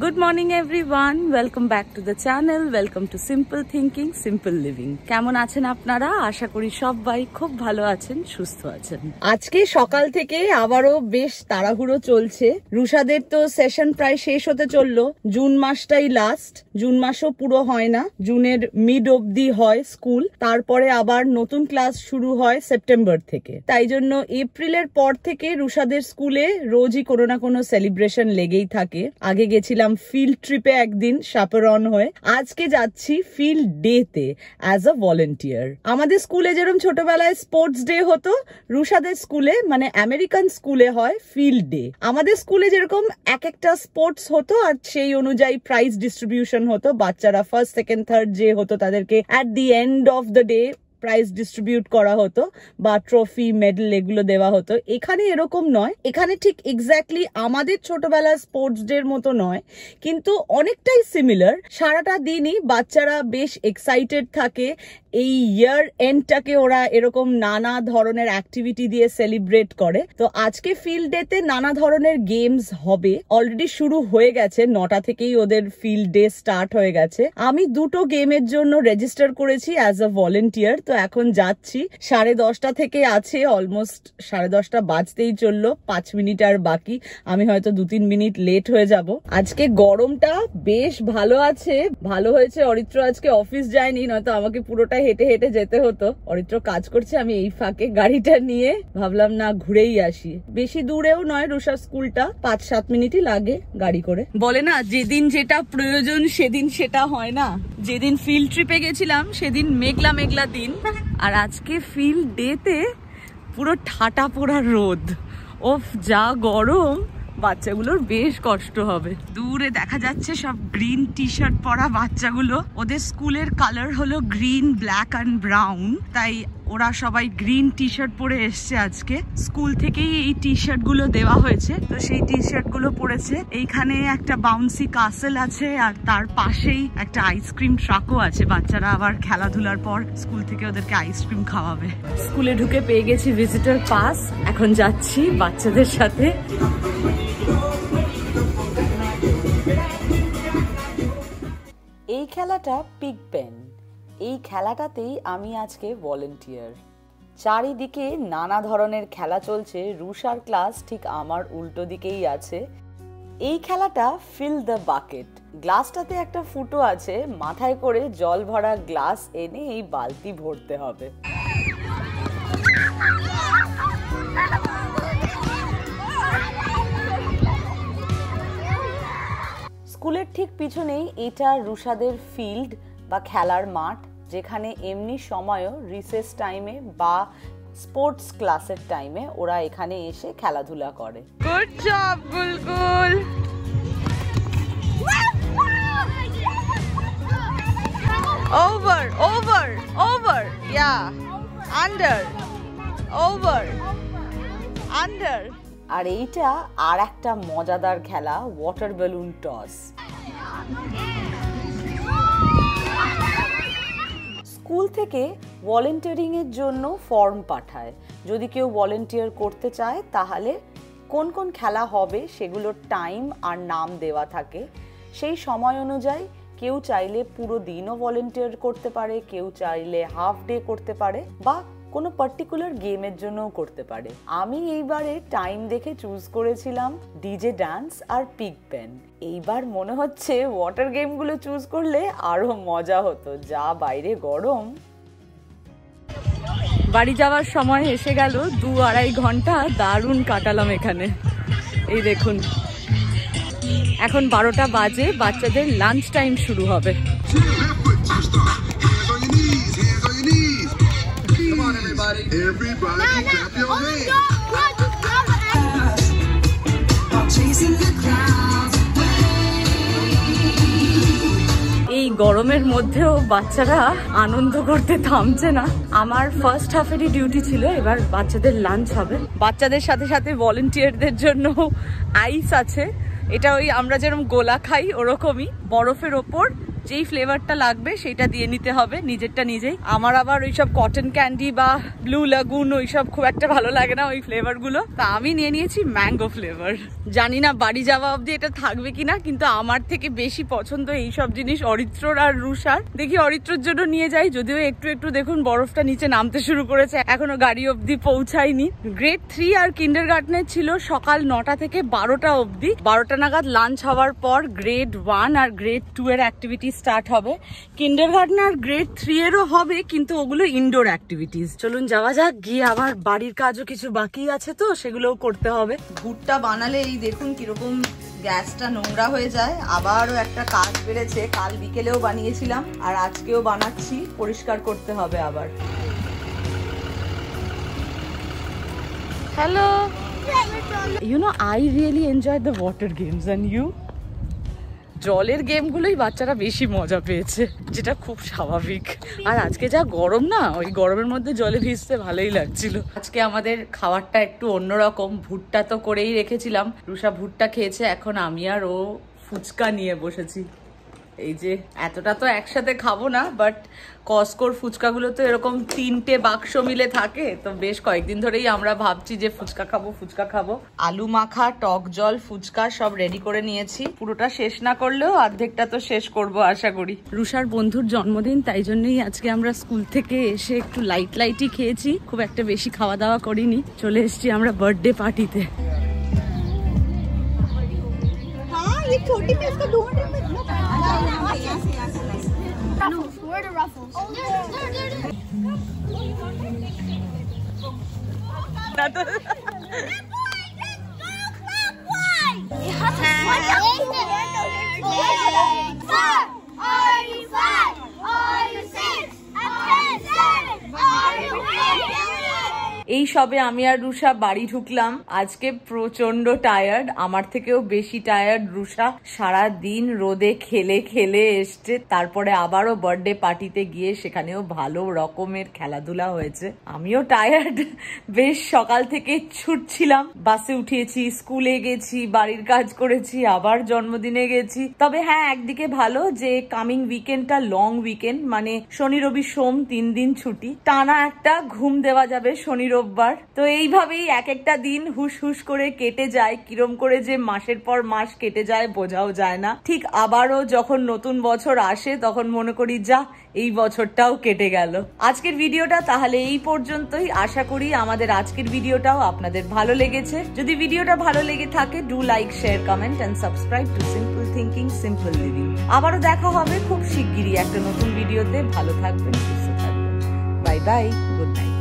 Good morning everyone, welcome back to the channel, welcome to Simple Thinking, Simple Living. কেমন আছেন আপনারা? আশা করি সবাই খুব ভালো আছেন, সুস্থ আছেন। আজকে সকাল থেকে আবারও বেশ তাড়াহুড়ো চলছে। রুষাদের তো সেশন প্রায় শেষ হতে চললো। জুন মাসটাই লাস্ট, জুন মাসও পুরো হয় না, জুনের মিড অবধি হয় স্কুল, তারপরে আবার নতুন ক্লাস শুরু হয় সেপ্টেম্বর থেকে। তাই জন্য এপ্রিলের পর থেকে রুষাদের স্কুলে রোজই কোনো না কোনো সেলিব্রেশন লেগেই থাকে। আগে গেছিলাম ফিল্ড ট্রিপে একদিন chaperone হয়ে, আজকে যাচ্ছি ফিল্ড ডে তে অ্যাজ আ ভলেন্টিয়ার। আমাদের স্কুলে যেরকম ছোটবেলায় স্পোর্টস ডে হতো, রুষাদের স্কুলে মানে আমেরিকান স্কুলে হয় ফিল্ড ডে। আমাদের স্কুলে যেরকম এক একটা স্পোর্টস হতো আর সেই অনুযায়ী প্রাইজ ডিস্ট্রিবিউশন হতো, বাচ্চারা ফার্স্ট সেকেন্ড থার্ড যে হতো তাদেরকে at the end of the day prize distribute করা হতো বা ট্রফি মেডেল এগুলো দেওয়া হতো। এখানে এরকম নয়, এখানে ঠিক এক্স্যাক্টলি আমাদের ছোটবেলার স্পোর্টস ডে মতো নয়, কিন্তু অনেকটাই সিমিলার। সারাটা দিনই বাচ্চারা বেশ এক্সাইটেড থাকে। এই ইয়ার এন্ডটাকে ওরা এরকম নানা ধরনের অ্যাক্টিভিটি দিয়ে সেলিব্রেট করে। তো আজকে ফিল্ড ডে তে নানা ধরনের গেমস হবে, অলরেডি শুরু হয়ে গেছে, 9টা থেকেই ওদের ফিল্ড ডে স্টার্ট হয়ে গেছে। আমি দুটো গেমের জন্য রেজিস্টার করেছি অ্যাজ আ ভলেন্টিয়ার। তো এখন যাচ্ছি, 10:30 থেকে আছে, অলমোস্ট 10:30 বাজতেই চললো, 5 মিনিট আর বাকি। আমি হয়তো 2-3 মিনিট লেট হয়ে যাব। আজকে গরমটা বেশ ভালো আছে, ভালো হয়েছে অরিত্র আজকে অফিস যায়নি, নয়তো আমাকে পুরোটা হেঁটে হেঁটে যেতে হতো। অরিত্র কাজ করছে, আমি এই ফাঁকে গাড়িটা নিয়ে ভাবলাম না ঘুরেই আসি। বেশি দূরেও নয় রুষার স্কুলটা, 5-7 মিনিটই লাগে গাড়ি করে। বলে না, যেদিন যেটা প্রয়োজন সেদিন সেটা হয় না। যেদিন ফিল্ড ট্রিপে গেছিলাম সেদিন মেঘলা মেঘলা দিন, আর আজকে ফিল্ড ডে তে পুরো ঠাটা পোড়া রোদ। ওফ, যা গরম, বাচ্চাগুলোর বেশ কষ্ট হবে। দূরে দেখা যাচ্ছে সব গ্রিন টি শার্ট পরা বাচ্চাগুলো, ওদের স্কুলের কালার হলো গ্রিন, ব্ল্যাক অ্যান্ড ব্রাউন, তাই ওরা সবাই গ্রিন টি শার্ট পরে এসছে আজকে। স্কুল থেকেই এই টি শার্ট গুলো দেওয়া হয়েছে, তো সেই টি শার্ট গুলো পরেছে। এইখানে একটা বাউন্সি কাসেল আছে আর তার পাশেই একটা আইসক্রিম ট্রাকও আছে। বাচ্চারা আবার খেলাধুলার পর স্কুল থেকে ওদেরকে আইসক্রিম খাওয়াবে। স্কুলে ঢুকে পেয়ে গেছি ভিজিটর পাস, এখন যাচ্ছি বাচ্চাদের সাথে। এই খেলাটা পিগ পেন, এই খেলাটাতেই আমি আজকে ভলেন্টিয়ার। চারিদিকে নানা ধরনের খেলা চলছে, রুষার ক্লাস ঠিক আমার উল্টো দিকেই আছে। এই খেলাটা ফিল দ্য বাকেট, গ্লাসটাতে একটা ফুটো আছে, মাথায় করে জল ভরা গ্লাস এনে এই বালতি ভরতে হবে। স্কুলের ঠিক পিছনেই এটা রুষাদের ফিল্ড বা খেলার মাঠ, যেখানে এমনি সময়ও রিসেস টাইমে বা স্পোর্টস ক্লাসের টাইমে ওরা এখানে এসে খেলাধুলা করে। গুড জব গুলগুল। Over over over, yeah, under, over, under. আর এইটা আর একটা মজাদার খেলা, ওয়াটার বেলুন টস। স্কুল থেকে ভলেন্টিয়ারিং এর জন্য ফর্ম পাঠায়, যদি কেউ ভলেন্টিয়ার করতে চায় তাহলে কোন কোন খেলা হবে সেগুলোর টাইম আর নাম দেওয়া থাকে। সেই সময় অনুযায়ী কেউ চাইলে পুরো দিনও ভলেন্টিয়ার করতে পারে, কেউ চাইলে হাফ ডে করতে পারে, বা কোনো পার্টিকুলার গেমের জন্যও করতে পারে। আমি এইবারে টাইম দেখে চুজ করেছিলাম ডিজে ডান্স আর পিগ পেন। এইবার মনে হচ্ছে ওয়াটার গেমগুলো চুজ করলে আরো মজা হতো, যা বাইরে গরম। বাড়ি যাওয়ার সময় এসে গেল, 2-2.5 ঘন্টা দারুণ কাটালাম এখানে। এই দেখুন, এখন 12টা বাজে, বাচ্চাদের লাঞ্চ টাইম শুরু হবে। এই গরমের মধ্যেও বাচ্চারা আনন্দ করতে থামছে না। আমার ফার্স্ট হাফেরই ডিউটি ছিল, এবার বাচ্চাদের লাঞ্চ হবে। বাচ্চাদের সাথে সাথে ভলেন্টিয়ারদের জন্য আইস আছে, এটা ওই আমরা যেরকম গোলা খাই ওরকমই, বরফের ওপর যেই ফ্লেভারটা লাগবে সেটা দিয়ে নিতে হবে নিজেরটা নিজেই। আমার আবার ওইসব কটন ক্যান্ডি বা ব্লু লাগুন ওইসব খুব একটা ভালো লাগে না ওই ফ্লেভার গুলো, তা আমি নিয়ে নিয়েছি ম্যাঙ্গো ফ্লেভার। জানি না বাড়ি যাওয়া অবধি এটা থাকবে কিনা, কিন্তু আমার থেকে বেশি পছন্দ এইসব জিনিস অরিত্রর আর রুষার। দেখি অরিত্রর জন্য নিয়ে যাই, যদিও একটু একটু দেখুন বরফটা নিচে নামতে শুরু করেছে, এখনো গাড়ি অবধি পৌঁছায়নি। গ্রেড 3 আর কিন্ডারগার্টেনের ছিল সকাল 9টা থেকে 12টা অবধি। 12টা নাগাদ লাঞ্চ হওয়ার পর গ্রেড 1 আর গ্রেড 2 এর অ্যাক্টিভিটি স্টার্ট হবে। কিন্ডারগার্টেন আর গ্রেড 3 এরও হবে, কিন্তু ওগুলো ইনডোর অ্যাক্টিভিটিস। চলুন যাওয়া যাক, গিয়ে আবার বাড়ির কাজও কিছু বাকি আছে তো সেগুলোও করতে হবে। ভুট্টা বানালে এই দেখুন কিরকম গ্যাসটা নোংরা হয়ে যায়। আবারও একটা কাজ বেড়েছে, কাল বিকেলেও বানিয়েছিলাম আর আজকেও বানাচ্ছি, পরিষ্কার করতে হবে আবার। Hello, you know I really enjoy the water games and you? জলের গেমগুলোই বাচ্চারা বেশি মজা পেয়েছে, যেটা খুব স্বাভাবিক। আর আজকে যা গরম না, ওই গরমের মধ্যে জলে ভিজতে ভালোই লাগছিল। আজকে আমাদের খাবারটা একটু অন্যরকম। ভুট্টা তো করেই রেখেছিলাম, রুষা ভুট্টা খেয়েছে, এখন আমি আর ও ফুচকা নিয়ে বসেছি। এই যে এতটা তো একসাথে খাবো না, বাট কস্কোর ফুচকাগুলো তো এরকম 3টে বাক্স মিলে থাকে, তো বেশ কয়েকদিন ধরেই আমরা ভাবছি যে ফুচকা খাবো। আলু মাখা, টক জল, ফুচকা সব রেডি করে নিয়েছি। পুরোটা শেষ না করলেও অর্ধেকটা তো শেষ করব আশা করি। রুষার বন্ধুর জন্মদিন, তাই জন্যই আজকে আমরা স্কুল থেকে এসে একটু লাইটই খেয়েছি, খুব একটা বেশি খাওয়া দাওয়া করিনি। চলে এসেছি আমরা বার্থডে পার্টিতে। ये छोटी पे इसका 200 में no, where the ruffles? এই সবে আমি আর রুষা বাড়ি ঢুকলাম। আজকে প্রচন্ড টায়ার্ড, আমার থেকেও বেশি টায়ার্ড রুষা। সারা দিন রোদে খেলে এসছে, তারপরে আবারও বার্থডে পার্টিতে গিয়ে সেখানেও ভালো রকমের খেলাধুলা হয়েছে। আমিও টায়ার্ড, বেশ সকাল থেকে ছুটছিলাম, বাসে উঠিয়েছি, স্কুলে গেছি, বাড়ির কাজ করেছি, আবার জন্মদিনে গেছি। তবে হ্যাঁ, একদিকে ভালো যে কামিং উইকেন্ডটা লং উইকেন্ড, মানে শনি রবি সোম 3 দিন ছুটি, টানা একটা ঘুম দেওয়া যাবে শনি রোববার। তো এইভাবেই এক একটা দিন হুস করে কেটে যায়। কিরম করে যে মাসের পর মাস কেটে যায় বোঝাও যায় না। ঠিক আবারও যখন নতুন বছর আসে তখন মনে করি যা, এই বছরটাও কেটে গেল। আজকের ভিডিওটা তাহলে এই পর্যন্তই। আশা করি আমাদের আজকের ভিডিওটাও আপনাদের ভালো লেগেছে। যদি ভিডিওটা ভালো লেগে থাকে, do like, share, comment and subscribe to simple thinking simple living. আবারও দেখা হবে খুব শিগগিরই একটা নতুন ভিডিওতে। ভালো থাকবেন, সুস্থ থাকবেন। Bye bye, good night.